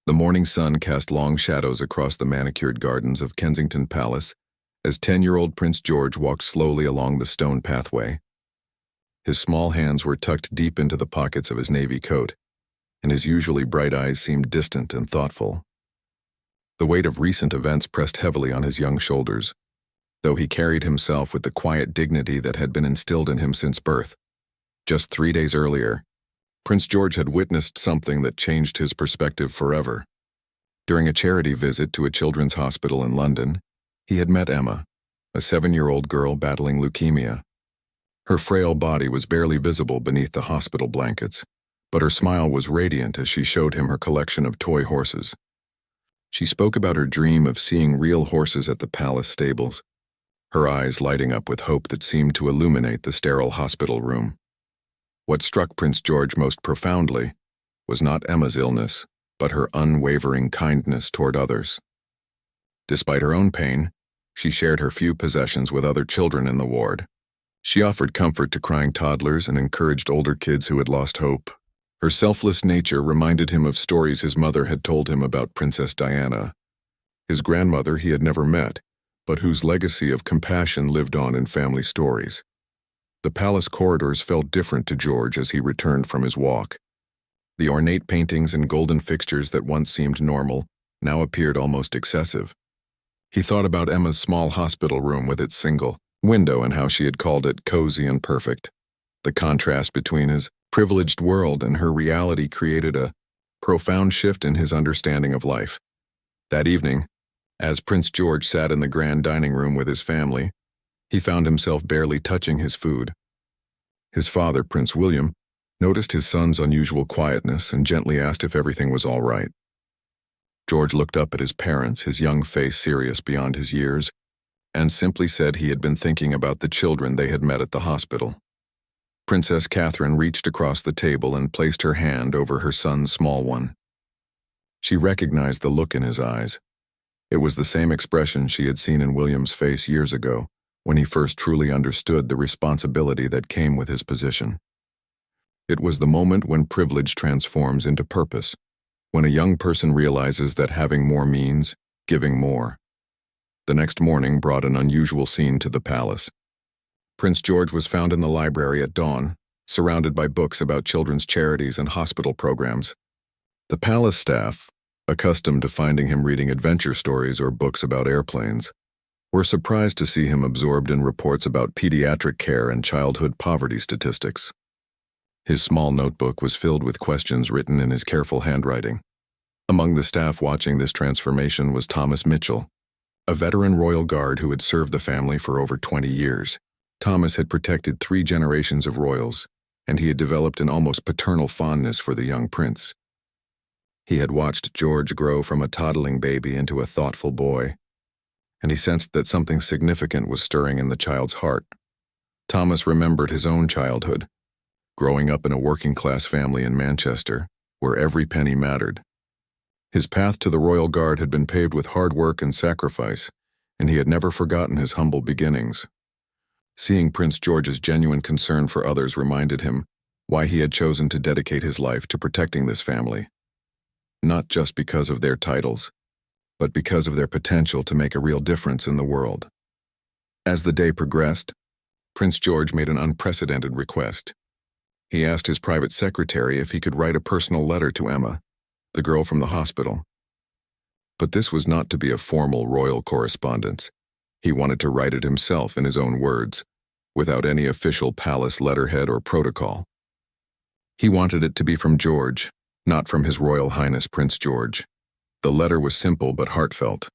The morning sun cast long shadows across the manicured gardens of Kensington Palace as 10-year-old Prince George walked slowly along the stone pathway. His small hands were tucked deep into the pockets of his navy coat, and his usually bright eyes seemed distant and thoughtful. The weight of recent events pressed heavily on his young shoulders, though he carried himself with the quiet dignity that had been instilled in him since birth. Just 3 days earlier, Prince George had witnessed something that changed his perspective forever. During a charity visit to a children's hospital in London, he had met Emma, a 7-year-old girl battling leukemia. Her frail body was barely visible beneath the hospital blankets, but her smile was radiant as she showed him her collection of toy horses. She spoke about her dream of seeing real horses at the palace stables, her eyes lighting up with hope that seemed to illuminate the sterile hospital room. What struck Prince George most profoundly was not Emma's illness, but her unwavering kindness toward others. Despite her own pain, she shared her few possessions with other children in the ward. She offered comfort to crying toddlers and encouraged older kids who had lost hope. Her selfless nature reminded him of stories his mother had told him about Princess Diana, his grandmother he had never met, but whose legacy of compassion lived on in family stories. The palace corridors felt different to George as he returned from his walk. The ornate paintings and golden fixtures that once seemed normal now appeared almost excessive. He thought about Emma's small hospital room with its single window and how she had called it cozy and perfect. The contrast between his privileged world and her reality created a profound shift in his understanding of life. That evening, as Prince George sat in the grand dining room with his family, he found himself barely touching his food. His father, Prince William, noticed his son's unusual quietness and gently asked if everything was all right. George looked up at his parents, his young face serious beyond his years, and simply said he had been thinking about the children they had met at the hospital. Princess Catherine reached across the table and placed her hand over her son's small one. She recognized the look in his eyes. It was the same expression she had seen in William's face years ago, when he first truly understood the responsibility that came with his position. It was the moment when privilege transforms into purpose, when a young person realizes that having more means giving more. The next morning brought an unusual scene to the palace. Prince George was found in the library at dawn, surrounded by books about children's charities and hospital programs. The palace staff, accustomed to finding him reading adventure stories or books about airplanes, were surprised to see him absorbed in reports about pediatric care and childhood poverty statistics. His small notebook was filled with questions written in his careful handwriting. Among the staff watching this transformation was Thomas Mitchell, a veteran royal guard who had served the family for over 20 years. Thomas had protected 3 generations of royals, and he had developed an almost paternal fondness for the young prince. He had watched George grow from a toddling baby into a thoughtful boy, and he sensed that something significant was stirring in the child's heart. Thomas remembered his own childhood, growing up in a working-class family in Manchester, where every penny mattered. His path to the Royal Guard had been paved with hard work and sacrifice, and he had never forgotten his humble beginnings. Seeing Prince George's genuine concern for others reminded him why he had chosen to dedicate his life to protecting this family. Not just because of their titles, but because of their potential to make a real difference in the world. As the day progressed, Prince George made an unprecedented request. He asked his private secretary if he could write a personal letter to Emma, the girl from the hospital. But this was not to be a formal royal correspondence. He wanted to write it himself in his own words, without any official palace letterhead or protocol. He wanted it to be from George, not from His Royal Highness Prince George. The letter was simple but heartfelt.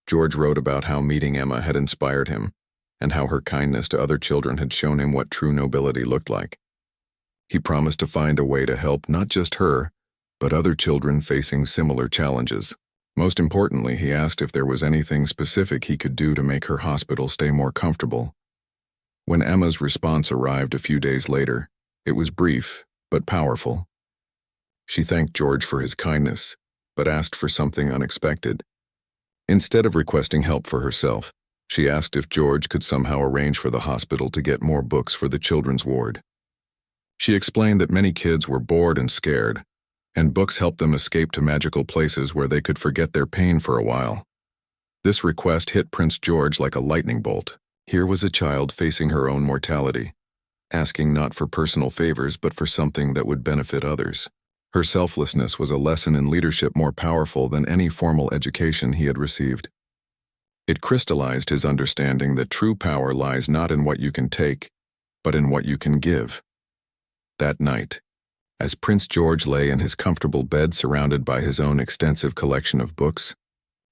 George wrote about how meeting Emma had inspired him, and how her kindness to other children had shown him what true nobility looked like. He promised to find a way to help not just her, but other children facing similar challenges. Most importantly, he asked if there was anything specific he could do to make her hospital stay more comfortable. When Emma's response arrived a few days later, it was brief but powerful. She thanked George for his kindness, but asked for something unexpected. Instead of requesting help for herself, she asked if George could somehow arrange for the hospital to get more books for the children's ward. She explained that many kids were bored and scared, and books helped them escape to magical places where they could forget their pain for a while. This request hit Prince George like a lightning bolt. Here was a child facing her own mortality, asking not for personal favors but for something that would benefit others. Her selflessness was a lesson in leadership more powerful than any formal education he had received. It crystallized his understanding that true power lies not in what you can take, but in what you can give. That night, as Prince George lay in his comfortable bed surrounded by his own extensive collection of books,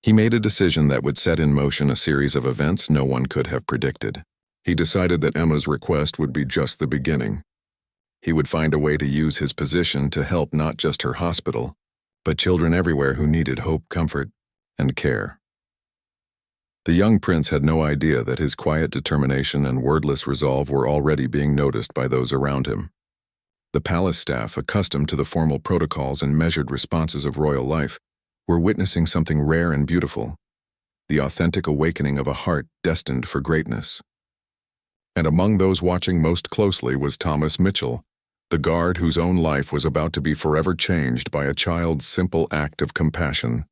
he made a decision that would set in motion a series of events no one could have predicted. He decided that Emma's request would be just the beginning. He would find a way to use his position to help not just her hospital, but children everywhere who needed hope, comfort, and care. The young prince had no idea that his quiet determination and wordless resolve were already being noticed by those around him. The palace staff, accustomed to the formal protocols and measured responses of royal life, were witnessing something rare and beautiful, the authentic awakening of a heart destined for greatness. And among those watching most closely was Thomas Mitchell, the guard whose own life was about to be forever changed by a child's simple act of compassion.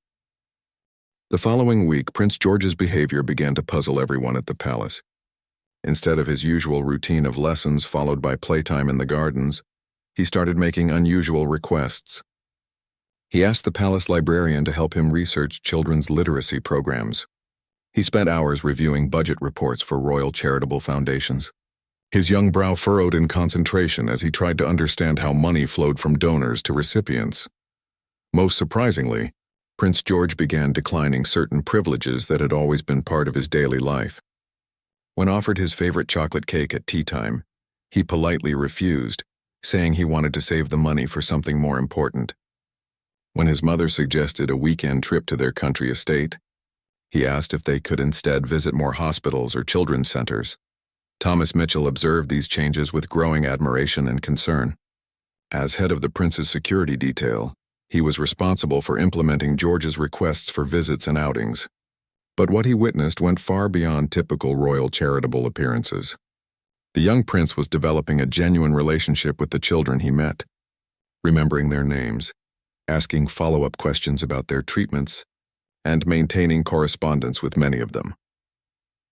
The following week, Prince George's behavior began to puzzle everyone at the palace. Instead of his usual routine of lessons followed by playtime in the gardens, he started making unusual requests. He asked the palace librarian to help him research children's literacy programs. He spent hours reviewing budget reports for royal charitable foundations. His young brow furrowed in concentration as he tried to understand how money flowed from donors to recipients. Most surprisingly, Prince George began declining certain privileges that had always been part of his daily life. When offered his favorite chocolate cake at tea time, he politely refused, saying he wanted to save the money for something more important. When his mother suggested a weekend trip to their country estate, he asked if they could instead visit more hospitals or children's centers. Thomas Mitchell observed these changes with growing admiration and concern. As head of the prince's security detail, he was responsible for implementing George's requests for visits and outings. But what he witnessed went far beyond typical royal charitable appearances. The young prince was developing a genuine relationship with the children he met, remembering their names, asking follow-up questions about their treatments, and maintaining correspondence with many of them.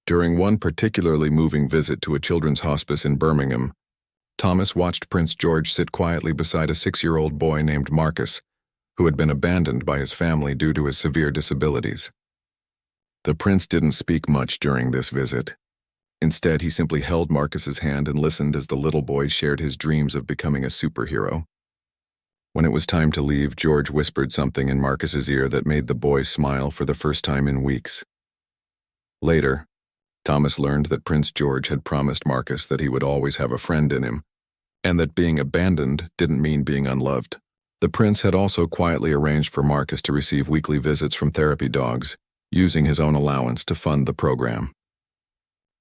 During one particularly moving visit to a children's hospice in Birmingham, Thomas watched Prince George sit quietly beside a 6-year-old boy named Marcus, who had been abandoned by his family due to his severe disabilities. The prince didn't speak much during this visit. Instead, he simply held Marcus's hand and listened as the little boy shared his dreams of becoming a superhero. When it was time to leave, George whispered something in Marcus's ear that made the boy smile for the first time in weeks. Later, Thomas learned that Prince George had promised Marcus that he would always have a friend in him, and that being abandoned didn't mean being unloved. The prince had also quietly arranged for Marcus to receive weekly visits from therapy dogs, using his own allowance to fund the program.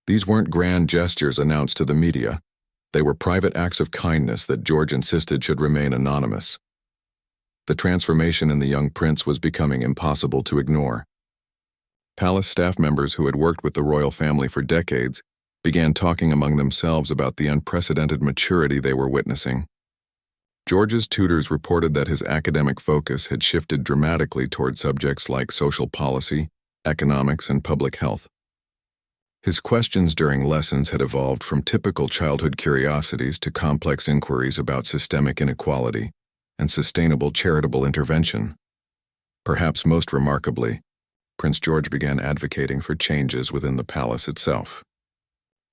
These weren't grand gestures announced to the media. They were private acts of kindness that George insisted should remain anonymous. The transformation in the young prince was becoming impossible to ignore. Palace staff members who had worked with the royal family for decades began talking among themselves about the unprecedented maturity they were witnessing. George's tutors reported that his academic focus had shifted dramatically toward subjects like social policy, economics, and public health. His questions during lessons had evolved from typical childhood curiosities to complex inquiries about systemic inequality and sustainable charitable intervention. Perhaps most remarkably, Prince George began advocating for changes within the palace itself.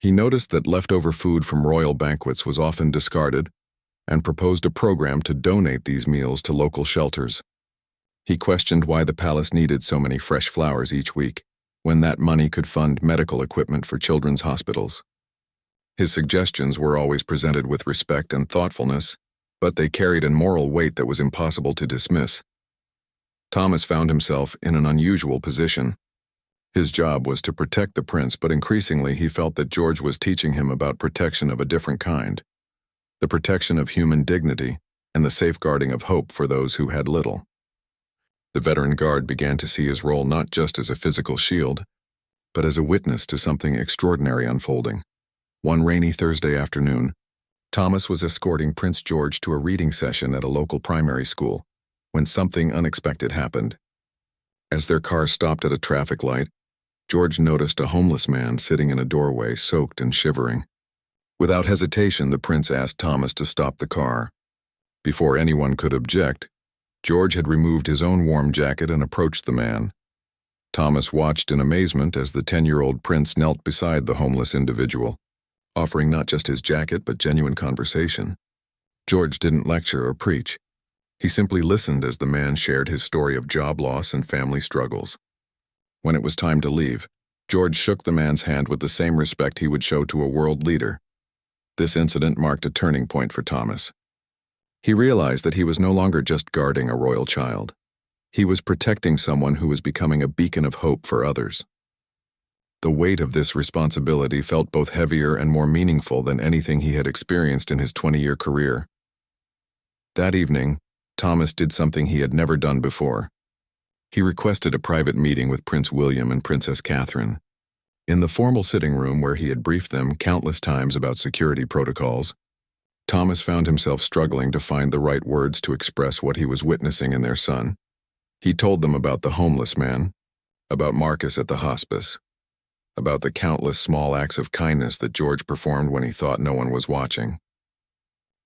He noticed that leftover food from royal banquets was often discarded and proposed a program to donate these meals to local shelters. He questioned why the palace needed so many fresh flowers each week, when that money could fund medical equipment for children's hospitals. His suggestions were always presented with respect and thoughtfulness, but they carried a moral weight that was impossible to dismiss. Thomas found himself in an unusual position. His job was to protect the prince, but increasingly he felt that George was teaching him about protection of a different kind, the protection of human dignity and the safeguarding of hope for those who had little. The veteran guard began to see his role not just as a physical shield, but as a witness to something extraordinary unfolding. One rainy Thursday afternoon, Thomas was escorting Prince George to a reading session at a local primary school. when something unexpected happened. As their car stopped at a traffic light, George noticed a homeless man sitting in a doorway, soaked and shivering. Without hesitation, the prince asked Thomas to stop the car. Before anyone could object, George had removed his own warm jacket and approached the man. Thomas watched in amazement as the 10-year-old prince knelt beside the homeless individual, offering not just his jacket but genuine conversation. George didn't lecture or preach. He simply listened as the man shared his story of job loss and family struggles. When it was time to leave, George shook the man's hand with the same respect he would show to a world leader. This incident marked a turning point for Thomas. He realized that he was no longer just guarding a royal child. He was protecting someone who was becoming a beacon of hope for others. The weight of this responsibility felt both heavier and more meaningful than anything he had experienced in his 20-year career. That evening, Thomas did something he had never done before. He requested a private meeting with Prince William and Princess Catherine. In the formal sitting room where he had briefed them countless times about security protocols, Thomas found himself struggling to find the right words to express what he was witnessing in their son. He told them about the homeless man, about Marcus at the hospice, about the countless small acts of kindness that George performed when he thought no one was watching.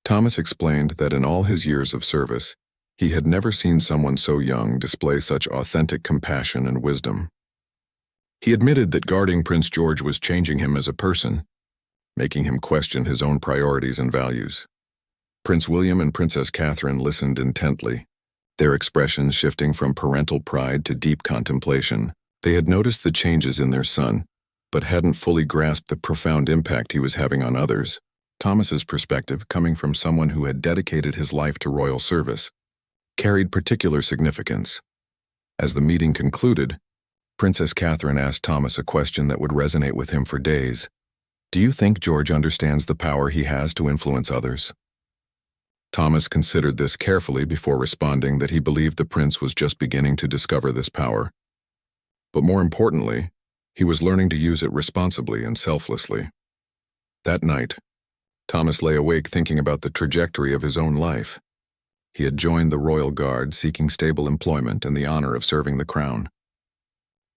Thomas explained that in all his years of service, he had never seen someone so young display such authentic compassion and wisdom. He admitted that guarding Prince George was changing him as a person, making him question his own priorities and values. Prince William and Princess Catherine listened intently, their expressions shifting from parental pride to deep contemplation. They had noticed the changes in their son, but hadn't fully grasped the profound impact he was having on others. Thomas's perspective, coming from someone who had dedicated his life to royal service, carried particular significance. As the meeting concluded, Princess Catherine asked Thomas a question that would resonate with him for days. "Do you think George understands the power he has to influence others?" Thomas considered this carefully before responding that he believed the prince was just beginning to discover this power. But more importantly, he was learning to use it responsibly and selflessly. That night, Thomas lay awake thinking about the trajectory of his own life. He had joined the Royal Guard seeking stable employment and the honor of serving the crown.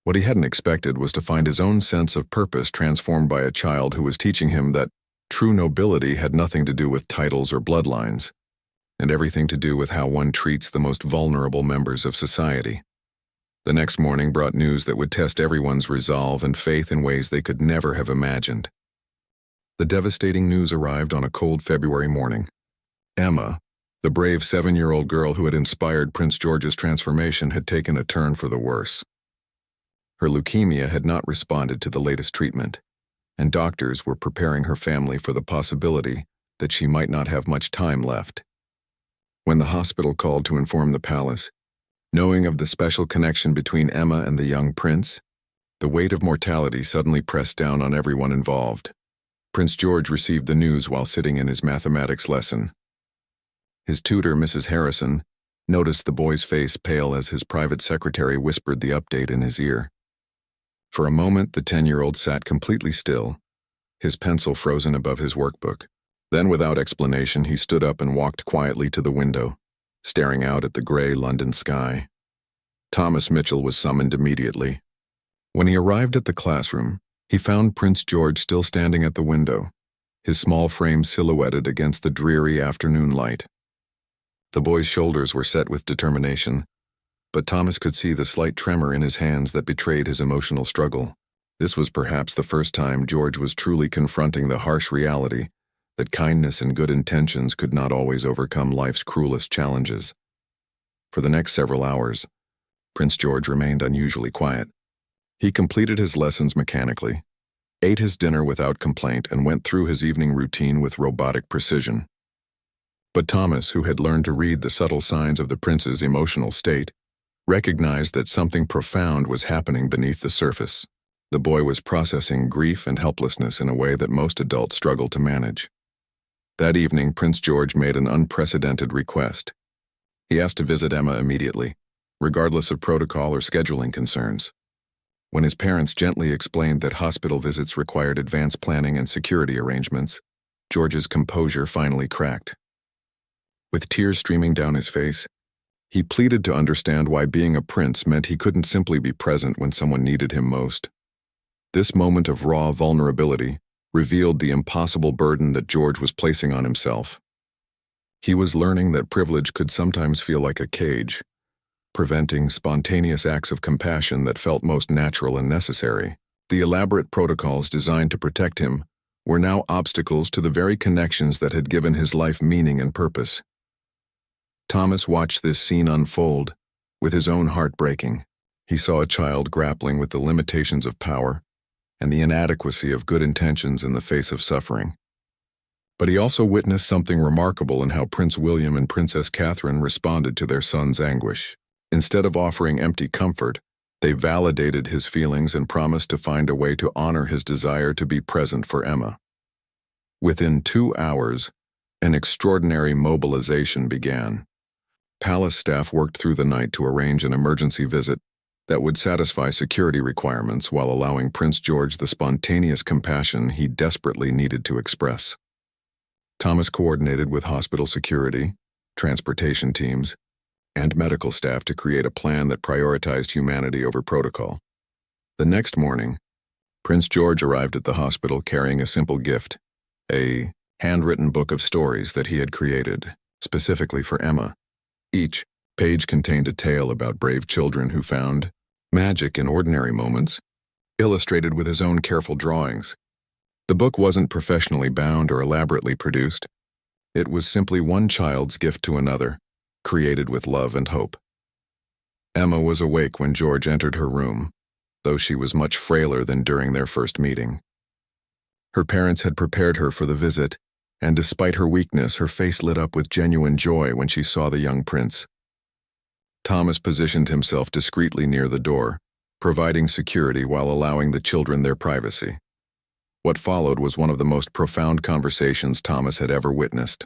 What he hadn't expected was to find his own sense of purpose transformed by a child who was teaching him that true nobility had nothing to do with titles or bloodlines, and everything to do with how one treats the most vulnerable members of society. The next morning brought news that would test everyone's resolve and faith in ways they could never have imagined. The devastating news arrived on a cold February morning. Emma, the brave 7-year-old girl who had inspired Prince George's transformation, had taken a turn for the worse. Her leukemia had not responded to the latest treatment, and doctors were preparing her family for the possibility that she might not have much time left. When the hospital called to inform the palace, knowing of the special connection between Emma and the young prince, the weight of mortality suddenly pressed down on everyone involved. Prince George received the news while sitting in his mathematics lesson. His tutor, Mrs. Harrison, noticed the boy's face pale as his private secretary whispered the update in his ear. For a moment, the 10-year-old sat completely still, his pencil frozen above his workbook. Then, without explanation, he stood up and walked quietly to the window, staring out at the gray London sky. Thomas Mitchell was summoned immediately. When he arrived at the classroom, he found Prince George still standing at the window, his small frame silhouetted against the dreary afternoon light. The boy's shoulders were set with determination, but Thomas could see the slight tremor in his hands that betrayed his emotional struggle. This was perhaps the first time George was truly confronting the harsh reality that kindness and good intentions could not always overcome life's cruelest challenges. For the next several hours, Prince George remained unusually quiet. He completed his lessons mechanically, ate his dinner without complaint, and went through his evening routine with robotic precision. But Thomas, who had learned to read the subtle signs of the prince's emotional state, recognized that something profound was happening beneath the surface. The boy was processing grief and helplessness in a way that most adults struggle to manage. That evening, Prince George made an unprecedented request. He asked to visit Emma immediately, regardless of protocol or scheduling concerns. When his parents gently explained that hospital visits required advanced planning and security arrangements, George's composure finally cracked. With tears streaming down his face, He pleaded to understand why being a prince meant he couldn't simply be present when someone needed him most. This moment of raw vulnerability revealed the impossible burden that George was placing on himself. He was learning that privilege could sometimes feel like a cage, preventing spontaneous acts of compassion that felt most natural and necessary. The elaborate protocols designed to protect him were now obstacles to the very connections that had given his life meaning and purpose. Thomas watched this scene unfold, with his own heart breaking. He saw a child grappling with the limitations of power and the inadequacy of good intentions in the face of suffering. But he also witnessed something remarkable in how Prince William and Princess Catherine responded to their son's anguish. Instead of offering empty comfort, they validated his feelings and promised to find a way to honor his desire to be present for Emma. Within 2 hours, an extraordinary mobilization began. Palace staff worked through the night to arrange an emergency visit that would satisfy security requirements while allowing Prince George the spontaneous compassion he desperately needed to express. Thomas coordinated with hospital security, transportation teams, and medical staff to create a plan that prioritized humanity over protocol. The next morning, Prince George arrived at the hospital carrying a simple gift, a handwritten book of stories that he had created, specifically for Emma. Each page contained a tale about brave children who found magic in ordinary moments, illustrated with his own careful drawings. The book wasn't professionally bound or elaborately produced. It was simply one child's gift to another, created with love and hope. Emma was awake when George entered her room, though she was much frailer than during their first meeting. Her parents had prepared her for the visit, and despite her weakness, her face lit up with genuine joy when she saw the young prince. Thomas positioned himself discreetly near the door, providing security while allowing the children their privacy. What followed was one of the most profound conversations Thomas had ever witnessed.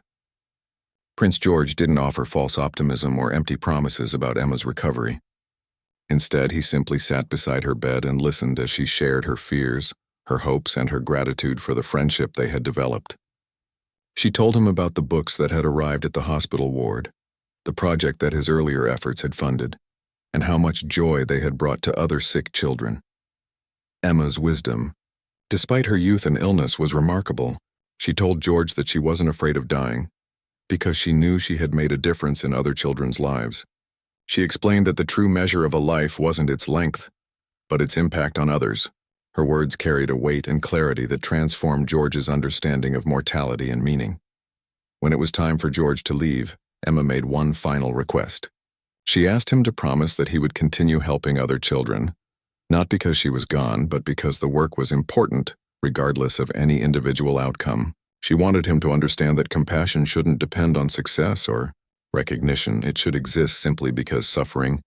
Prince George didn't offer false optimism or empty promises about Emma's recovery. Instead, he simply sat beside her bed and listened as she shared her fears, her hopes, and her gratitude for the friendship they had developed. She told him about the books that had arrived at the hospital ward, the project that his earlier efforts had funded, and how much joy they had brought to other sick children. Emma's wisdom, despite her youth and illness, was remarkable. She told George that she wasn't afraid of dying, because she knew she had made a difference in other children's lives. She explained that the true measure of a life wasn't its length, but its impact on others. Her words carried a weight and clarity that transformed George's understanding of mortality and meaning. When it was time for George to leave, Emma made one final request. She asked him to promise that he would continue helping other children, not because she was gone, but because the work was important, regardless of any individual outcome. She wanted him to understand that compassion shouldn't depend on success or recognition. It should exist simply because suffering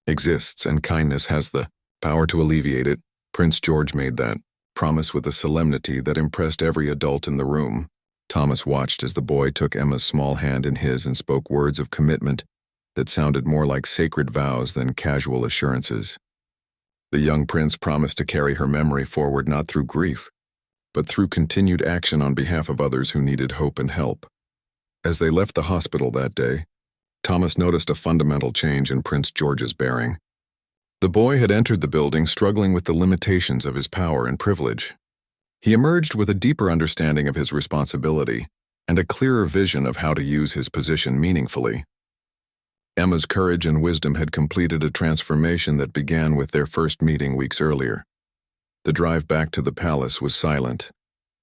exists and kindness has the power to alleviate it. Prince George made that promise with a solemnity that impressed every adult in the room. Thomas watched as the boy took Emma's small hand in his and spoke words of commitment that sounded more like sacred vows than casual assurances. The young prince promised to carry her memory forward not through grief, but through continued action on behalf of others who needed hope and help. As they left the hospital that day, Thomas noticed a fundamental change in Prince George's bearing. The boy had entered the building struggling with the limitations of his power and privilege. He emerged with a deeper understanding of his responsibility and a clearer vision of how to use his position meaningfully. Emma's courage and wisdom had completed a transformation that began with their first meeting weeks earlier. The drive back to the palace was silent,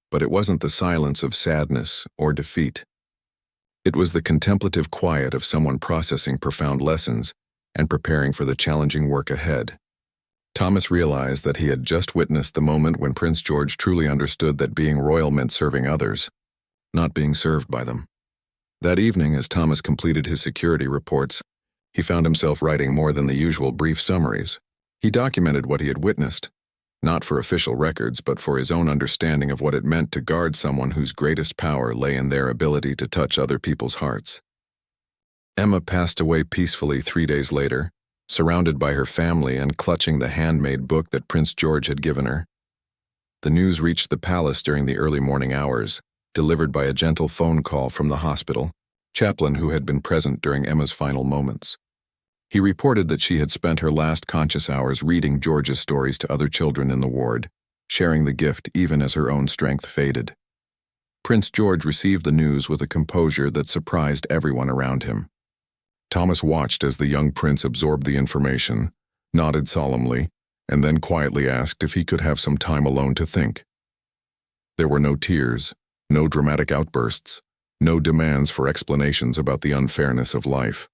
but it wasn't the silence of sadness or defeat. It was the contemplative quiet of someone processing profound lessons and preparing for the challenging work ahead. Thomas realized that he had just witnessed the moment when Prince George truly understood that being royal meant serving others, not being served by them. That evening, as Thomas completed his security reports, he found himself writing more than the usual brief summaries. He documented what he had witnessed, not for official records, but for his own understanding of what it meant to guard someone whose greatest power lay in their ability to touch other people's hearts. Emma passed away peacefully 3 days later, surrounded by her family and clutching the handmade book that Prince George had given her. The news reached the palace during the early morning hours, delivered by a gentle phone call from the hospital chaplain who had been present during Emma's final moments. He reported that she had spent her last conscious hours reading George's stories to other children in the ward, sharing the gift even as her own strength faded. Prince George received the news with a composure that surprised everyone around him. Thomas watched as the young prince absorbed the information, nodded solemnly, and then quietly asked if he could have some time alone to think. There were no tears, no dramatic outbursts, no demands for explanations about the unfairness of life.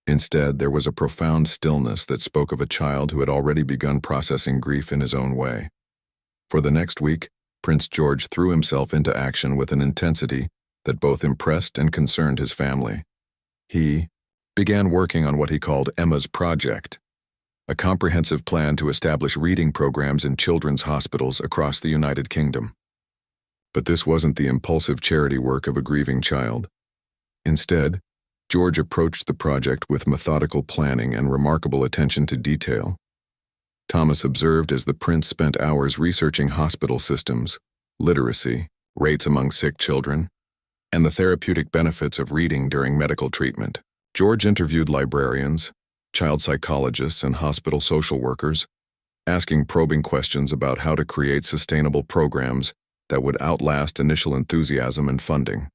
Instead, there was a profound stillness that spoke of a child who had already begun processing grief in his own way. For the next week, Prince George threw himself into action with an intensity that both impressed and concerned his family. He began working on what he called Emma's Project, a comprehensive plan to establish reading programs in children's hospitals across the United Kingdom. But this wasn't the impulsive charity work of a grieving child. Instead, George approached the project with methodical planning and remarkable attention to detail. Thomas observed as the prince spent hours researching hospital systems, literacy, rates among sick children, and the therapeutic benefits of reading during medical treatment. George interviewed librarians, child psychologists, and hospital social workers, asking probing questions about how to create sustainable programs that would outlast initial enthusiasm and funding.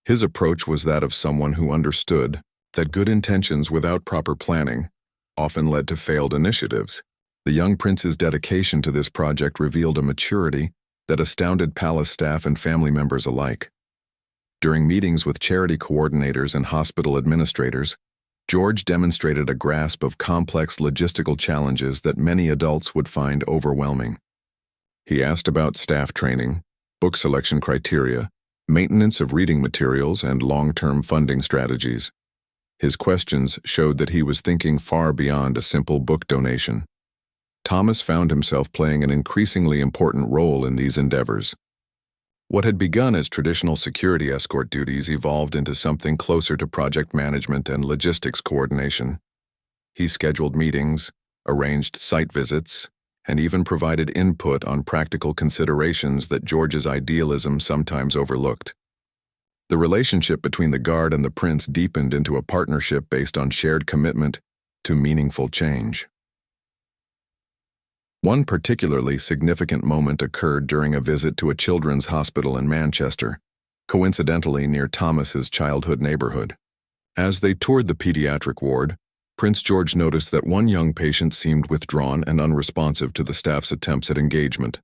His approach was that of someone who understood that good intentions without proper planning often led to failed initiatives. The young prince's dedication to this project revealed a maturity that astounded palace staff and family members alike. During meetings with charity coordinators and hospital administrators, George demonstrated a grasp of complex logistical challenges that many adults would find overwhelming. He asked about staff training, book selection criteria, maintenance of reading materials, and long-term funding strategies. His questions showed that he was thinking far beyond a simple book donation. Thomas found himself playing an increasingly important role in these endeavors. What had begun as traditional security escort duties evolved into something closer to project management and logistics coordination. He scheduled meetings, arranged site visits, and even provided input on practical considerations that George's idealism sometimes overlooked. The relationship between the guard and the prince deepened into a partnership based on shared commitment to meaningful change. One particularly significant moment occurred during a visit to a children's hospital in Manchester, coincidentally near Thomas's childhood neighborhood. As they toured the pediatric ward, Prince George noticed that one young patient seemed withdrawn and unresponsive to the staff's attempts at engagement.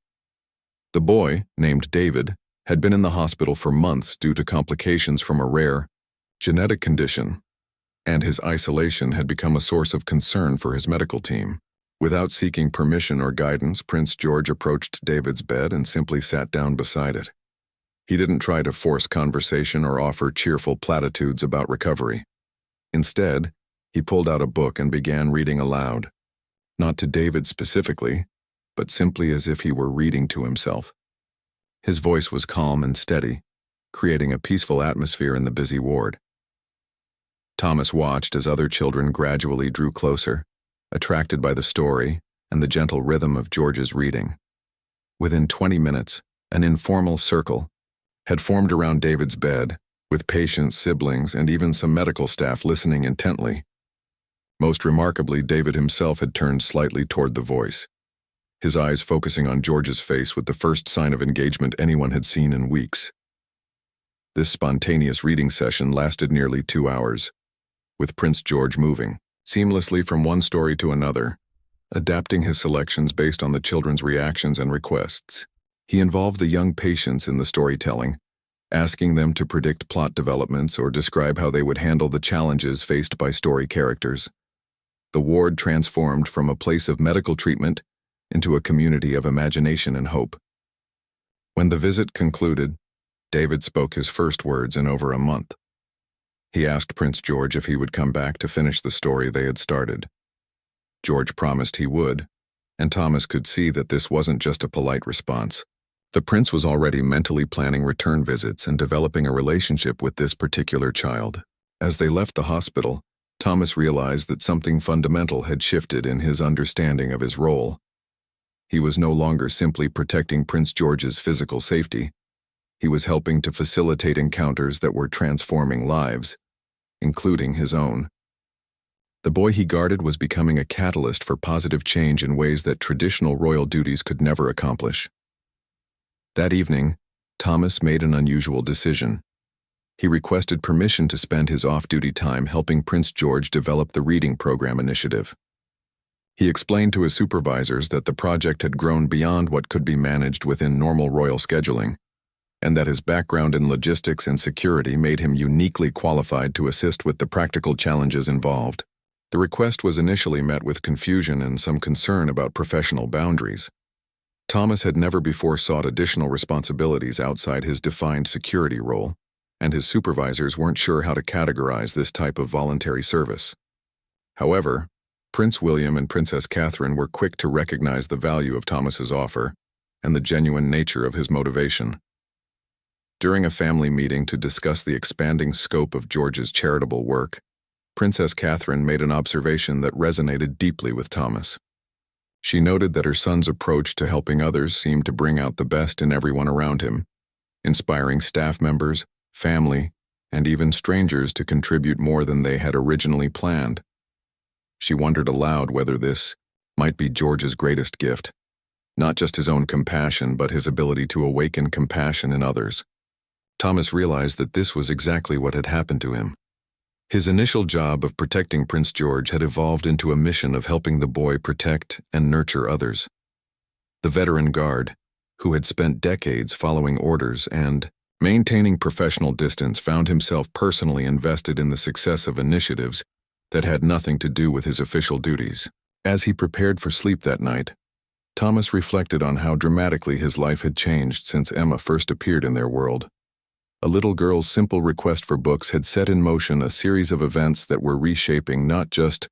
The boy, named David, had been in the hospital for months due to complications from a rare, genetic condition, and his isolation had become a source of concern for his medical team. Without seeking permission or guidance, Prince George approached David's bed and simply sat down beside it. He didn't try to force conversation or offer cheerful platitudes about recovery. Instead, he pulled out a book and began reading aloud, not to David specifically, but simply as if he were reading to himself. His voice was calm and steady, creating a peaceful atmosphere in the busy ward. Thomas watched as other children gradually drew closer, attracted by the story and the gentle rhythm of George's reading. Within 20 minutes, an informal circle had formed around David's bed, with patients, siblings, and even some medical staff listening intently. Most remarkably, David himself had turned slightly toward the voice, his eyes focusing on George's face with the first sign of engagement anyone had seen in weeks. This spontaneous reading session lasted nearly 2 hours, with Prince George moving seamlessly from one story to another, adapting his selections based on the children's reactions and requests. He involved the young patients in the storytelling, asking them to predict plot developments or describe how they would handle the challenges faced by story characters. The ward transformed from a place of medical treatment into a community of imagination and hope. When the visit concluded, David spoke his first words in over a month. He asked Prince George if he would come back to finish the story they had started. George promised he would, and Thomas could see that this wasn't just a polite response. The prince was already mentally planning return visits and developing a relationship with this particular child. As they left the hospital, Thomas realized that something fundamental had shifted in his understanding of his role. He was no longer simply protecting Prince George's physical safety. He was helping to facilitate encounters that were transforming lives, including his own. The boy he guarded was becoming a catalyst for positive change in ways that traditional royal duties could never accomplish. That evening, Thomas made an unusual decision. He requested permission to spend his off-duty time helping Prince George develop the reading program initiative. He explained to his supervisors that the project had grown beyond what could be managed within normal royal scheduling, and that his background in logistics and security made him uniquely qualified to assist with the practical challenges involved. The request was initially met with confusion and some concern about professional boundaries. Thomas had never before sought additional responsibilities outside his defined security role, and his supervisors weren't sure how to categorize this type of voluntary service. However, Prince William and Princess Catherine were quick to recognize the value of Thomas's offer and the genuine nature of his motivation. During a family meeting to discuss the expanding scope of George's charitable work, Princess Catherine made an observation that resonated deeply with Thomas. She noted that her son's approach to helping others seemed to bring out the best in everyone around him, inspiring staff members, family, and even strangers to contribute more than they had originally planned. She wondered aloud whether this might be George's greatest gift, not just his own compassion, but his ability to awaken compassion in others. Thomas realized that this was exactly what had happened to him. His initial job of protecting Prince George had evolved into a mission of helping the boy protect and nurture others. The veteran guard, who had spent decades following orders and maintaining professional distance, found himself personally invested in the success of initiatives that had nothing to do with his official duties. As he prepared for sleep that night, Thomas reflected on how dramatically his life had changed since Emma first appeared in their world. A little girl's simple request for books had set in motion a series of events that were reshaping not just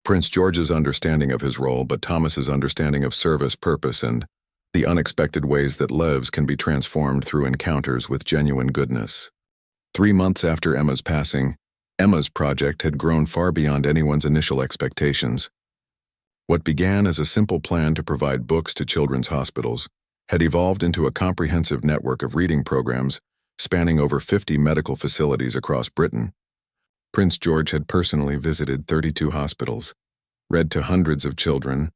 Prince George's understanding of his role, but Thomas's understanding of service, purpose, and the unexpected ways that lives can be transformed through encounters with genuine goodness. 3 months after Emma's passing, Emma's project had grown far beyond anyone's initial expectations. What began as a simple plan to provide books to children's hospitals had evolved into a comprehensive network of reading programs spanning over 50 medical facilities across Britain. Prince George had personally visited 32 hospitals, read to hundreds of children,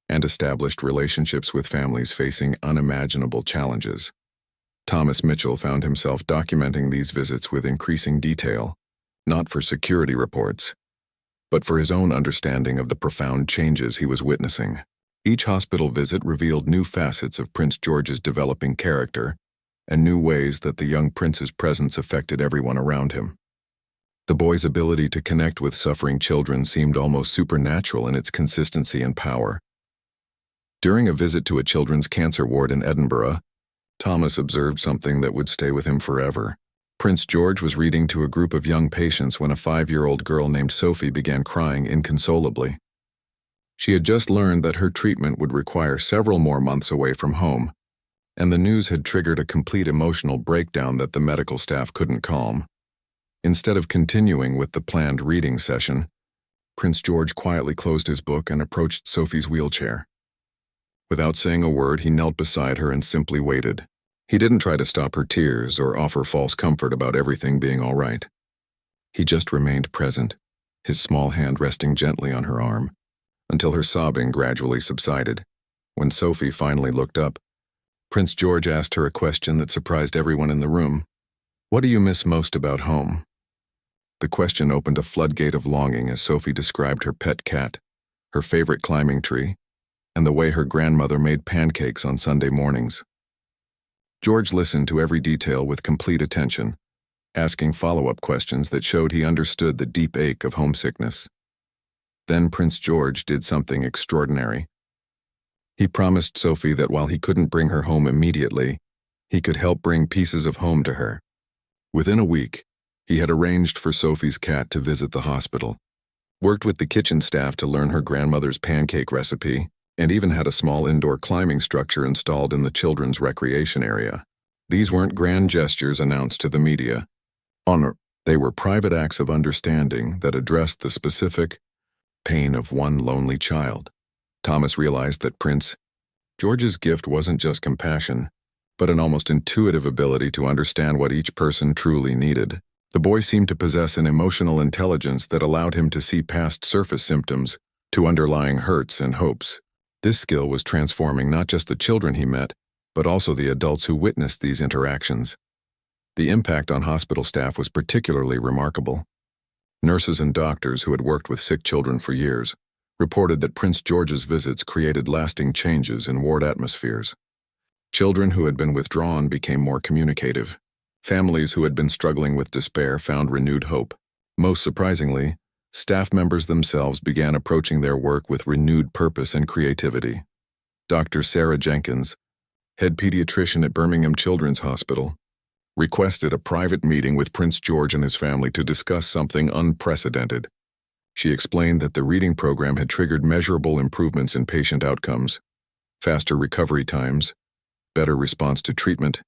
and established relationships with families facing unimaginable challenges. Thomas Mitchell found himself documenting these visits with increasing detail, not for security reports, but for his own understanding of the profound changes he was witnessing. Each hospital visit revealed new facets of Prince George's developing character and new ways that the young prince's presence affected everyone around him. The boy's ability to connect with suffering children seemed almost supernatural in its consistency and power. During a visit to a children's cancer ward in Edinburgh, Thomas observed something that would stay with him forever. Prince George was reading to a group of young patients when a 5-year-old girl named Sophie began crying inconsolably. She had just learned that her treatment would require several more months away from home, and the news had triggered a complete emotional breakdown that the medical staff couldn't calm. Instead of continuing with the planned reading session, Prince George quietly closed his book and approached Sophie's wheelchair. Without saying a word, he knelt beside her and simply waited. He didn't try to stop her tears or offer false comfort about everything being all right. He just remained present, his small hand resting gently on her arm, until her sobbing gradually subsided. When Sophie finally looked up, Prince George asked her a question that surprised everyone in the room. "What do you miss most about home?" The question opened a floodgate of longing as Sophie described her pet cat, her favorite climbing tree, and the way her grandmother made pancakes on Sunday mornings. George listened to every detail with complete attention, asking follow-up questions that showed he understood the deep ache of homesickness. Then Prince George did something extraordinary. He promised Sophie that while he couldn't bring her home immediately, he could help bring pieces of home to her. Within a week, he had arranged for Sophie's cat to visit the hospital, worked with the kitchen staff to learn her grandmother's pancake recipe, and even had a small indoor climbing structure installed in the children's recreation area. These weren't grand gestures announced to the media. They were private acts of understanding that addressed the specific pain of one lonely child. Thomas realized that Prince George's gift wasn't just compassion, but an almost intuitive ability to understand what each person truly needed. The boy seemed to possess an emotional intelligence that allowed him to see past surface symptoms to underlying hurts and hopes. This skill was transforming not just the children he met, but also the adults who witnessed these interactions. The impact on hospital staff was particularly remarkable. Nurses and doctors who had worked with sick children for years reported that Prince George's visits created lasting changes in ward atmospheres. Children who had been withdrawn became more communicative. Families who had been struggling with despair found renewed hope. Most surprisingly, staff members themselves began approaching their work with renewed purpose and creativity. Dr. Sarah Jenkins, head pediatrician at Birmingham Children's Hospital, requested a private meeting with Prince George and his family to discuss something unprecedented. She explained that the reading program had triggered measurable improvements in patient outcomes, faster recovery times, better response to treatment,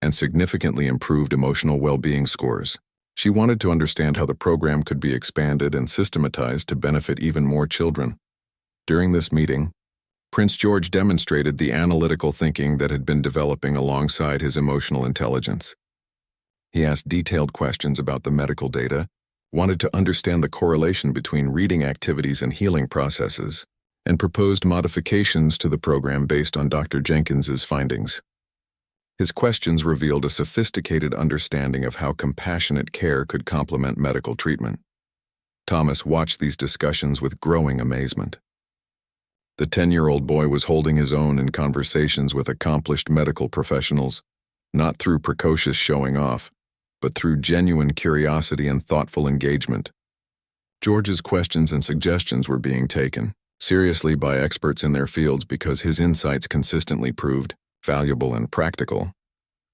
and significantly improved emotional well-being scores. She wanted to understand how the program could be expanded and systematized to benefit even more children. During this meeting, Prince George demonstrated the analytical thinking that had been developing alongside his emotional intelligence. He asked detailed questions about the medical data, wanted to understand the correlation between reading activities and healing processes, and proposed modifications to the program based on Dr. Jenkins's findings. His questions revealed a sophisticated understanding of how compassionate care could complement medical treatment. Thomas watched these discussions with growing amazement. The 10-year-old boy was holding his own in conversations with accomplished medical professionals, not through precocious showing off, but through genuine curiosity and thoughtful engagement. George's questions and suggestions were being taken seriously by experts in their fields because his insights consistently proved valuable and practical.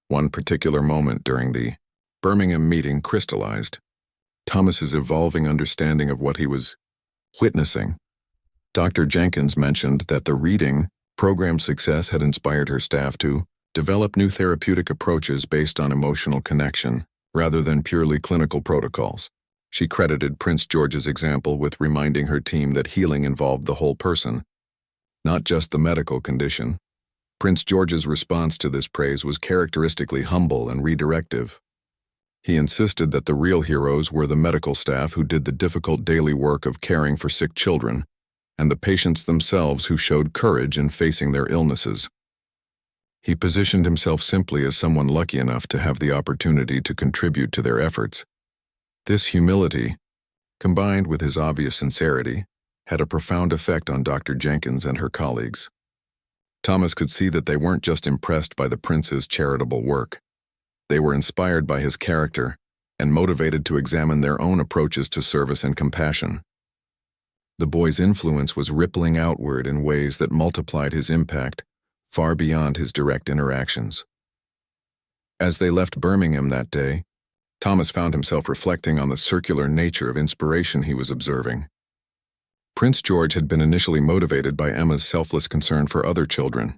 One particular moment during the Birmingham meeting crystallized Thomas's evolving understanding of what he was witnessing. Dr. Jenkins mentioned that the reading program success had inspired her staff to develop new therapeutic approaches based on emotional connection rather than purely clinical protocols. She credited Prince George's example with reminding her team that healing involved the whole person, not just the medical condition. Prince George's response to this praise was characteristically humble and redirective. He insisted that the real heroes were the medical staff who did the difficult daily work of caring for sick children, and the patients themselves who showed courage in facing their illnesses. He positioned himself simply as someone lucky enough to have the opportunity to contribute to their efforts. This humility, combined with his obvious sincerity, had a profound effect on Dr. Jenkins and her colleagues. Thomas could see that they weren't just impressed by the prince's charitable work. They were inspired by his character and motivated to examine their own approaches to service and compassion. The boy's influence was rippling outward in ways that multiplied his impact far beyond his direct interactions. As they left Birmingham that day, Thomas found himself reflecting on the circular nature of inspiration he was observing. Prince George had been initially motivated by Emma's selfless concern for other children.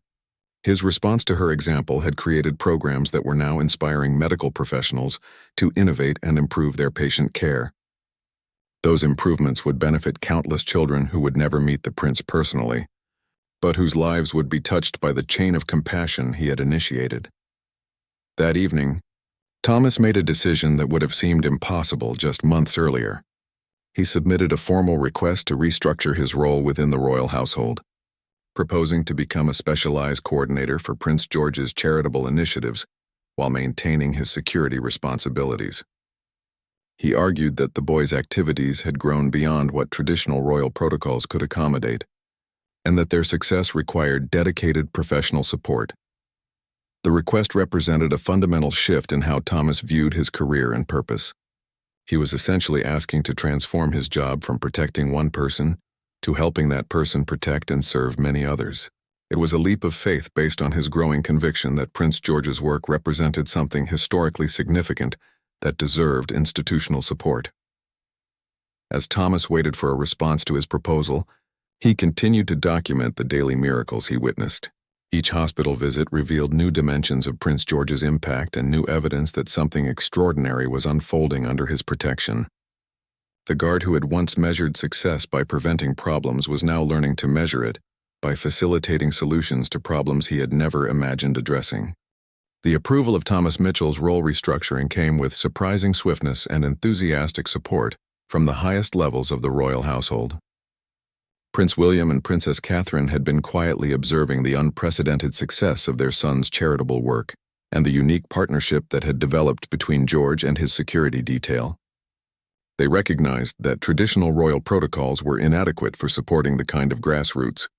His response to her example had created programs that were now inspiring medical professionals to innovate and improve their patient care. Those improvements would benefit countless children who would never meet the prince personally, but whose lives would be touched by the chain of compassion he had initiated. That evening, Thomas made a decision that would have seemed impossible just months earlier. He submitted a formal request to restructure his role within the royal household, proposing to become a specialized coordinator for Prince George's charitable initiatives while maintaining his security responsibilities. He argued that the boy's activities had grown beyond what traditional royal protocols could accommodate, and that their success required dedicated professional support. The request represented a fundamental shift in how Thomas viewed his career and purpose. He was essentially asking to transform his job from protecting one person to helping that person protect and serve many others. It was a leap of faith based on his growing conviction that Prince George's work represented something historically significant that deserved institutional support. As Thomas waited for a response to his proposal, he continued to document the daily miracles he witnessed. Each hospital visit revealed new dimensions of Prince George's impact and new evidence that something extraordinary was unfolding under his protection. The guard who had once measured success by preventing problems was now learning to measure it by facilitating solutions to problems he had never imagined addressing. The approval of Thomas Mitchell's role restructuring came with surprising swiftness and enthusiastic support from the highest levels of the royal household. Prince William and Princess Catherine had been quietly observing the unprecedented success of their son's charitable work and the unique partnership that had developed between George and his security detail. They recognized that traditional royal protocols were inadequate for supporting the kind of grassroots,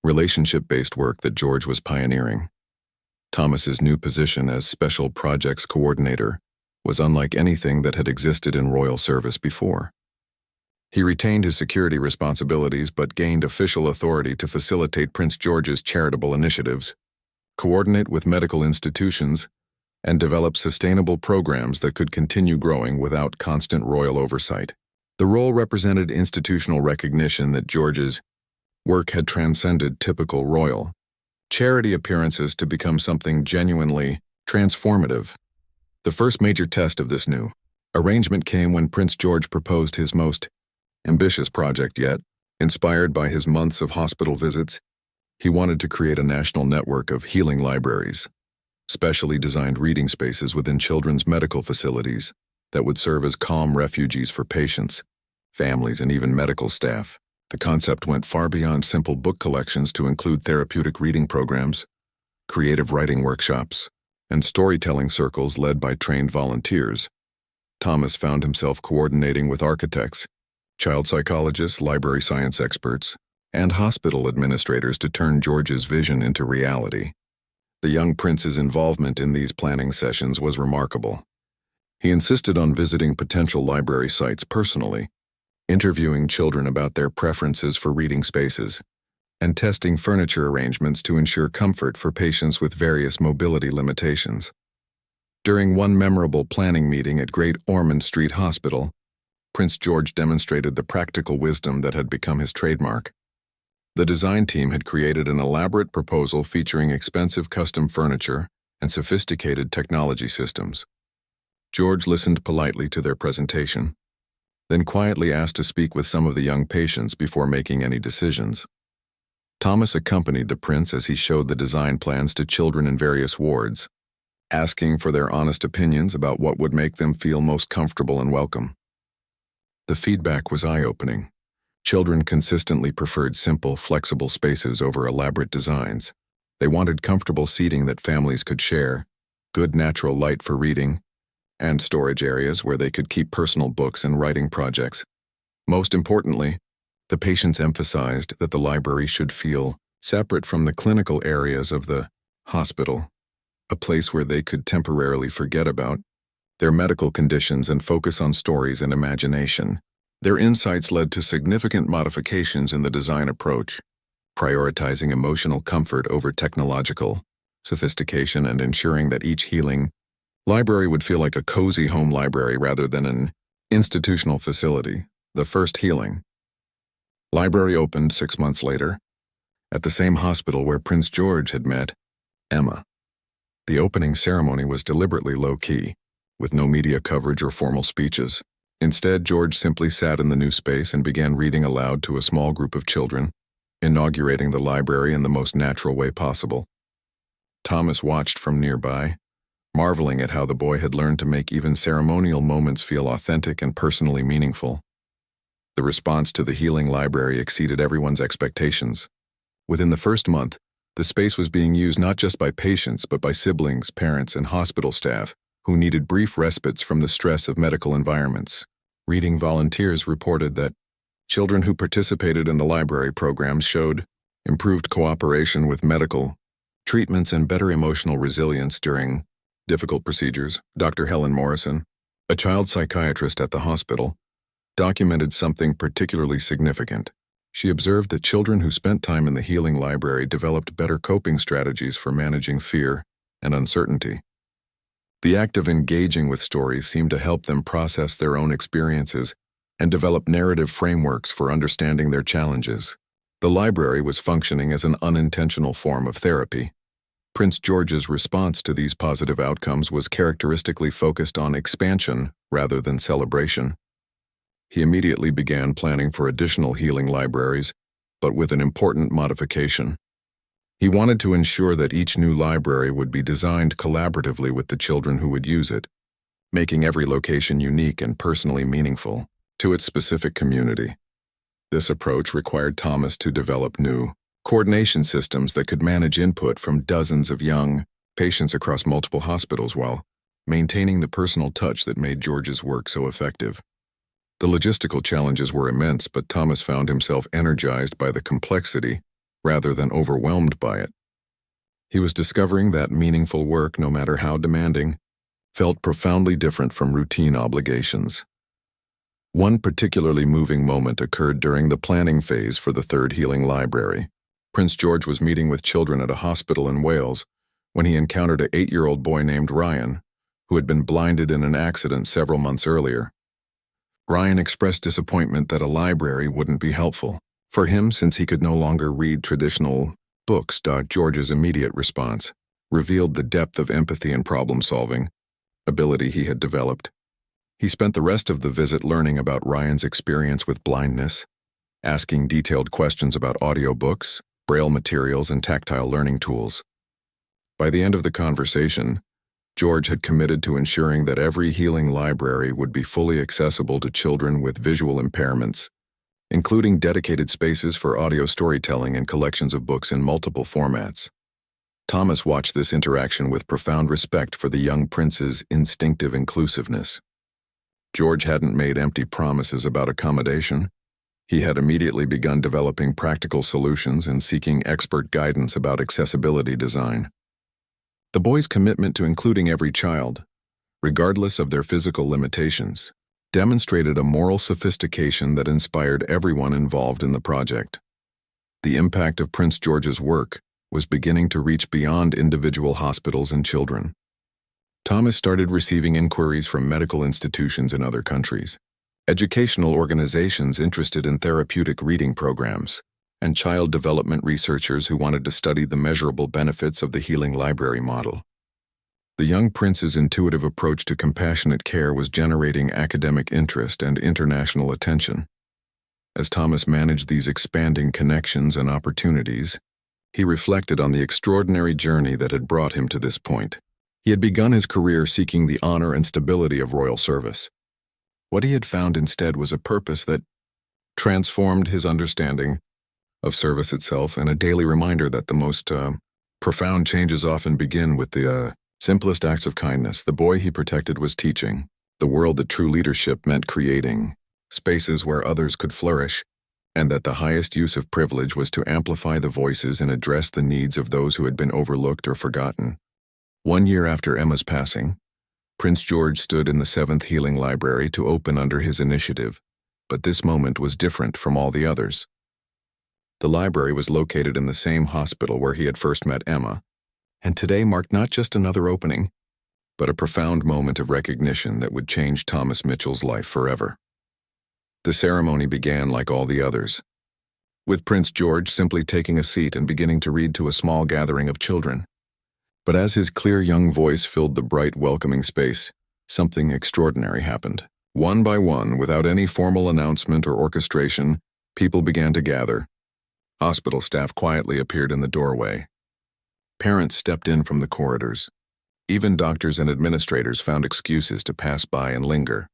relationship-based work that George was pioneering. Thomas's new position as Special Projects Coordinator was unlike anything that had existed in royal service before. He retained his security responsibilities but gained official authority to facilitate Prince George's charitable initiatives, coordinate with medical institutions, and develop sustainable programs that could continue growing without constant royal oversight. The role represented institutional recognition that George's work had transcended typical royal charity appearances to become something genuinely transformative. The first major test of this new arrangement came when Prince George proposed his most ambitious project yet. Inspired by his months of hospital visits, he wanted to create a national network of healing libraries, specially designed reading spaces within children's medical facilities that would serve as calm refuges for patients, families, and even medical staff. The concept went far beyond simple book collections to include therapeutic reading programs, creative writing workshops, and storytelling circles led by trained volunteers. Thomas found himself coordinating with architects, child psychologists, library science experts, and hospital administrators to turn George's vision into reality. The young prince's involvement in these planning sessions was remarkable. He insisted on visiting potential library sites personally, interviewing children about their preferences for reading spaces, and testing furniture arrangements to ensure comfort for patients with various mobility limitations. During one memorable planning meeting at Great Ormond Street Hospital, Prince George demonstrated the practical wisdom that had become his trademark. The design team had created an elaborate proposal featuring expensive custom furniture and sophisticated technology systems. George listened politely to their presentation, then quietly asked to speak with some of the young patients before making any decisions. Thomas accompanied the prince as he showed the design plans to children in various wards, asking for their honest opinions about what would make them feel most comfortable and welcome. The feedback was eye-opening. Children consistently preferred simple, flexible spaces over elaborate designs. They wanted comfortable seating that families could share, good natural light for reading, and storage areas where they could keep personal books and writing projects. Most importantly, the patients emphasized that the library should feel separate from the clinical areas of the hospital, a place where they could temporarily forget about their medical conditions and focus on stories and imagination. Their insights led to significant modifications in the design approach, prioritizing emotional comfort over technological sophistication and ensuring that each healing library would feel like a cozy home library rather than an institutional facility. The first healing library opened 6 months later, at the same hospital where Prince George had met Emma. The opening ceremony was deliberately low-key, with no media coverage or formal speeches. Instead, George simply sat in the new space and began reading aloud to a small group of children, inaugurating the library in the most natural way possible. Thomas watched from nearby, marveling at how the boy had learned to make even ceremonial moments feel authentic and personally meaningful. The response to the healing library exceeded everyone's expectations. Within the first month, the space was being used not just by patients but by siblings, parents, and hospital staff who needed brief respites from the stress of medical environments. Reading volunteers reported that children who participated in the library programs showed improved cooperation with medical treatments and better emotional resilience during difficult procedures. Dr. Helen Morrison, a child psychiatrist at the hospital, documented something particularly significant. She observed that children who spent time in the healing library developed better coping strategies for managing fear and uncertainty. The act of engaging with stories seemed to help them process their own experiences and develop narrative frameworks for understanding their challenges. The library was functioning as an unintentional form of therapy. Prince George's response to these positive outcomes was characteristically focused on expansion rather than celebration. He immediately began planning for additional healing libraries, but with an important modification. He wanted to ensure that each new library would be designed collaboratively with the children who would use it, making every location unique and personally meaningful to its specific community. This approach required Thomas to develop new coordination systems that could manage input from dozens of young patients across multiple hospitals while maintaining the personal touch that made George's work so effective. The logistical challenges were immense, but Thomas found himself energized by the complexity rather than overwhelmed by it. He was discovering that meaningful work, no matter how demanding, felt profoundly different from routine obligations. One particularly moving moment occurred during the planning phase for the third healing library. Prince George was meeting with children at a hospital in Wales when he encountered an 8-year-old boy named Ryan, who had been blinded in an accident several months earlier. Ryan expressed disappointment that a library wouldn't be helpful for him since he could no longer read traditional books. George's immediate response revealed the depth of empathy and problem-solving ability he had developed. He spent the rest of the visit learning about Ryan's experience with blindness, asking detailed questions about audiobooks, braille materials, and tactile learning tools. By the end of the conversation, George had committed to ensuring that every healing library would be fully accessible to children with visual impairments, including dedicated spaces for audio storytelling and collections of books in multiple formats. Thomas watched this interaction with profound respect for the young prince's instinctive inclusiveness. George hadn't made empty promises about accommodation. He had immediately begun developing practical solutions and seeking expert guidance about accessibility design. The boy's commitment to including every child, regardless of their physical limitations, demonstrated a moral sophistication that inspired everyone involved in the project. The impact of Prince George's work was beginning to reach beyond individual hospitals and children. Thomas started receiving inquiries from medical institutions in other countries, educational organizations interested in therapeutic reading programs, and child development researchers who wanted to study the measurable benefits of the healing library model. The young prince's intuitive approach to compassionate care was generating academic interest and international attention. As Thomas managed these expanding connections and opportunities, he reflected on the extraordinary journey that had brought him to this point. He had begun his career seeking the honor and stability of royal service. What he had found instead was a purpose that transformed his understanding of service itself, and a daily reminder that the most profound changes often begin with the simplest acts of kindness. The boy he protected was teaching the world that true leadership meant creating spaces where others could flourish, and that the highest use of privilege was to amplify the voices and address the needs of those who had been overlooked or forgotten. 1 year after Emma's passing, Prince George stood in the 7th Healing Library to open under his initiative, but this moment was different from all the others. The library was located in the same hospital where he had first met Emma, and today marked not just another opening, but a profound moment of recognition that would change Thomas Mitchell's life forever. The ceremony began like all the others, with Prince George simply taking a seat and beginning to read to a small gathering of children. But as his clear young voice filled the bright, welcoming space, something extraordinary happened. One by one, without any formal announcement or orchestration, people began to gather. Hospital staff quietly appeared in the doorway. Parents stepped in from the corridors. Even doctors and administrators found excuses to pass by and linger.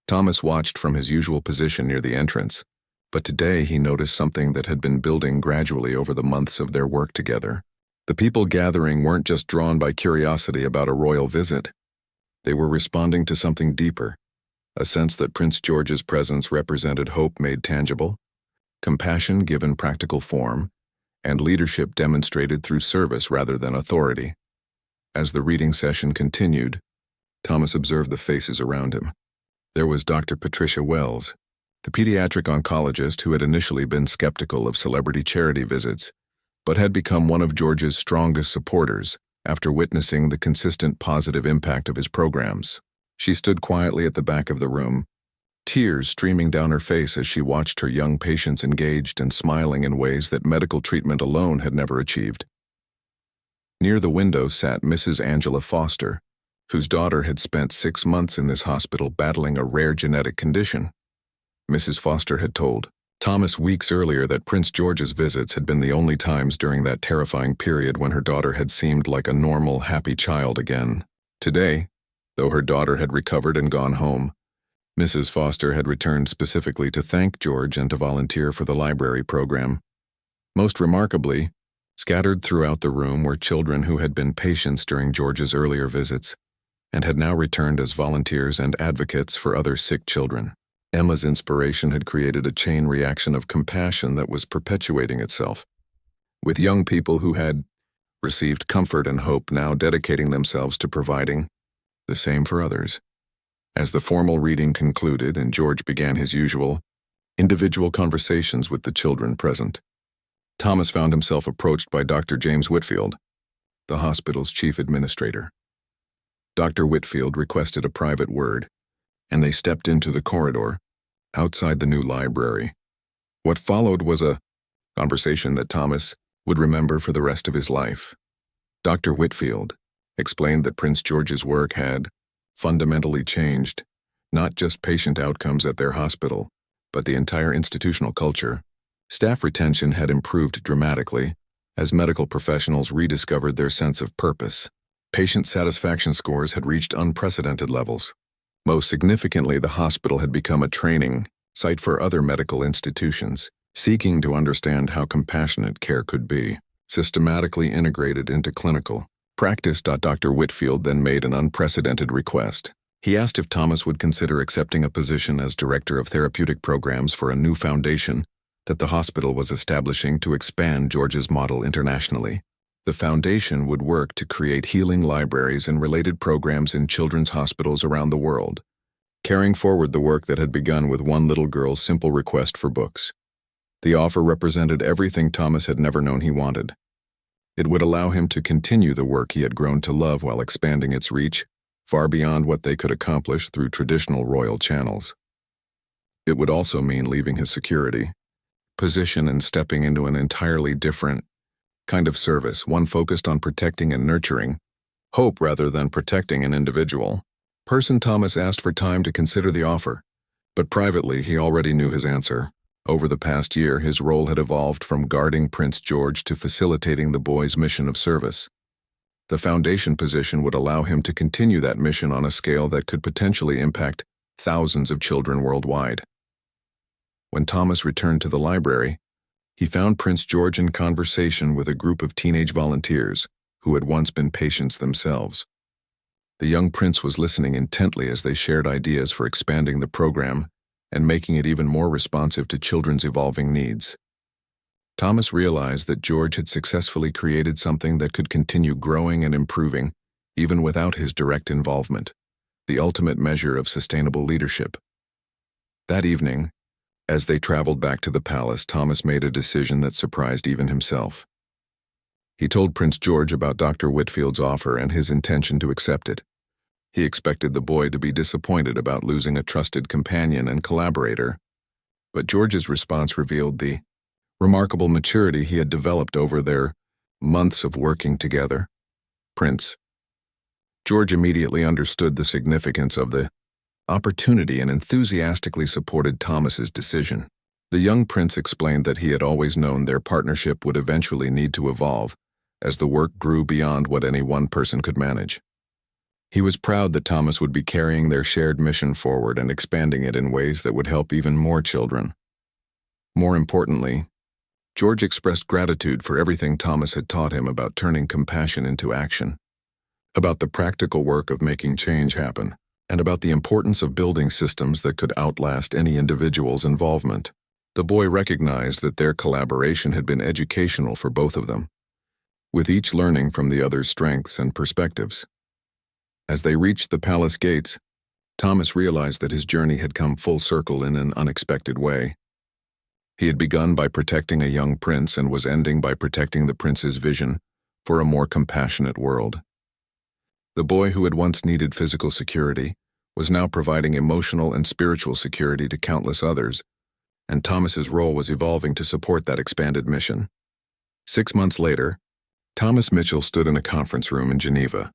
Thomas watched from his usual position near the entrance, but today he noticed something that had been building gradually over the months of their work together. The people gathering weren't just drawn by curiosity about a royal visit. They were responding to something deeper, a sense that Prince George's presence represented hope made tangible, compassion given practical form, and leadership demonstrated through service rather than authority. As the reading session continued, Thomas observed the faces around him. There was Dr. Patricia Wells, the pediatric oncologist who had initially been skeptical of celebrity charity visits, but had become one of George's strongest supporters after witnessing the consistent positive impact of his programs. She stood quietly at the back of the room, tears streaming down her face as she watched her young patients engaged and smiling in ways that medical treatment alone had never achieved. Near the window sat Mrs. Angela Foster, whose daughter had spent 6 months in this hospital battling a rare genetic condition. Mrs. Foster had told Thomas weeks earlier that Prince George's visits had been the only times during that terrifying period when her daughter had seemed like a normal, happy child again. Today, though her daughter had recovered and gone home, Mrs. Foster had returned specifically to thank George and to volunteer for the library program. Most remarkably, scattered throughout the room were children who had been patients during George's earlier visits and had now returned as volunteers and advocates for other sick children. Emma's inspiration had created a chain reaction of compassion that was perpetuating itself, with young people who had received comfort and hope now dedicating themselves to providing the same for others. As the formal reading concluded and George began his usual, individual conversations with the children present, Thomas found himself approached by Dr. James Whitfield, the hospital's chief administrator. Dr. Whitfield requested a private word, and they stepped into the corridor outside the new library. What followed was a conversation that Thomas would remember for the rest of his life. Dr. Whitfield explained that Prince George's work had fundamentally changed not just patient outcomes at their hospital, but the entire institutional culture. Staff retention had improved dramatically as medical professionals rediscovered their sense of purpose. Patient satisfaction scores had reached unprecedented levels. Most significantly, the hospital had become a training site for other medical institutions, seeking to understand how compassionate care could be, systematically integrated into clinical practice. Dr. Whitfield then made an unprecedented request. He asked if Thomas would consider accepting a position as director of therapeutic programs for a new foundation that the hospital was establishing to expand George's model internationally. The foundation would work to create healing libraries and related programs in children's hospitals around the world, carrying forward the work that had begun with one little girl's simple request for books. The offer represented everything Thomas had never known he wanted. It would allow him to continue the work he had grown to love while expanding its reach far beyond what they could accomplish through traditional royal channels. It would also mean leaving his security position and stepping into an entirely different kind of service, one focused on protecting and nurturing hope rather than protecting an individual. Thomas asked for time to consider the offer, but privately he already knew his answer. Over the past year, his role had evolved from guarding Prince George to facilitating the boy's mission of service. The foundation position would allow him to continue that mission on a scale that could potentially impact thousands of children worldwide. When Thomas returned to the library, he found Prince George in conversation with a group of teenage volunteers who had once been patients themselves. The young prince was listening intently as they shared ideas for expanding the program and making it even more responsive to children's evolving needs. Thomas realized that George had successfully created something that could continue growing and improving even without his direct involvement, the ultimate measure of sustainable leadership. That evening, as they traveled back to the palace, Thomas made a decision that surprised even himself. He told Prince George about Dr. Whitfield's offer and his intention to accept it. He expected the boy to be disappointed about losing a trusted companion and collaborator, but George's response revealed the remarkable maturity he had developed over their months of working together. Prince George immediately understood the significance of the opportunity and enthusiastically supported Thomas's decision. The young prince explained that he had always known their partnership would eventually need to evolve as the work grew beyond what any one person could manage. He was proud that Thomas would be carrying their shared mission forward and expanding it in ways that would help even more children. More importantly, George expressed gratitude for everything Thomas had taught him about turning compassion into action, about the practical work of making change happen, and about the importance of building systems that could outlast any individual's involvement. The boy recognized that their collaboration had been educational for both of them, with each learning from the other's strengths and perspectives. As they reached the palace gates, Thomas realized that his journey had come full circle in an unexpected way. He had begun by protecting a young prince and was ending by protecting the prince's vision for a more compassionate world. The boy who had once needed physical security was now providing emotional and spiritual security to countless others, and Thomas's role was evolving to support that expanded mission. 6 months later, Thomas Mitchell stood in a conference room in Geneva,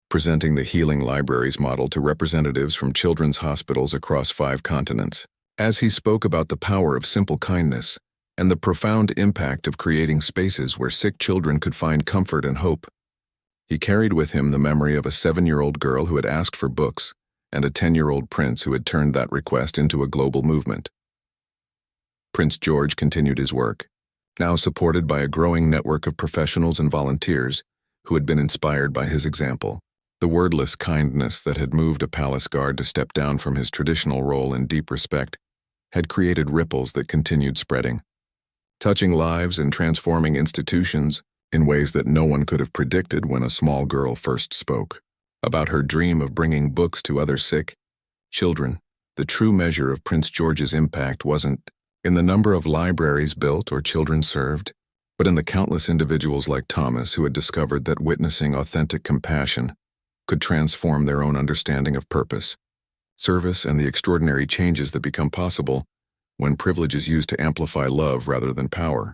presenting the Healing Libraries model to representatives from children's hospitals across 5 continents. As he spoke about the power of simple kindness and the profound impact of creating spaces where sick children could find comfort and hope, he carried with him the memory of a 7-year-old girl who had asked for books and a 10-year-old prince who had turned that request into a global movement. Prince George continued his work, now supported by a growing network of professionals and volunteers who had been inspired by his example. The wordless kindness that had moved a palace guard to step down from his traditional role in deep respect had created ripples that continued spreading, touching lives and transforming institutions in ways that no one could have predicted when a small girl first spoke about her dream of bringing books to other sick children. The true measure of Prince George's impact wasn't in the number of libraries built or children served, but in the countless individuals like Thomas who had discovered that witnessing authentic compassion could transform their own understanding of purpose, service, and the extraordinary changes that become possible when privilege is used to amplify love rather than power.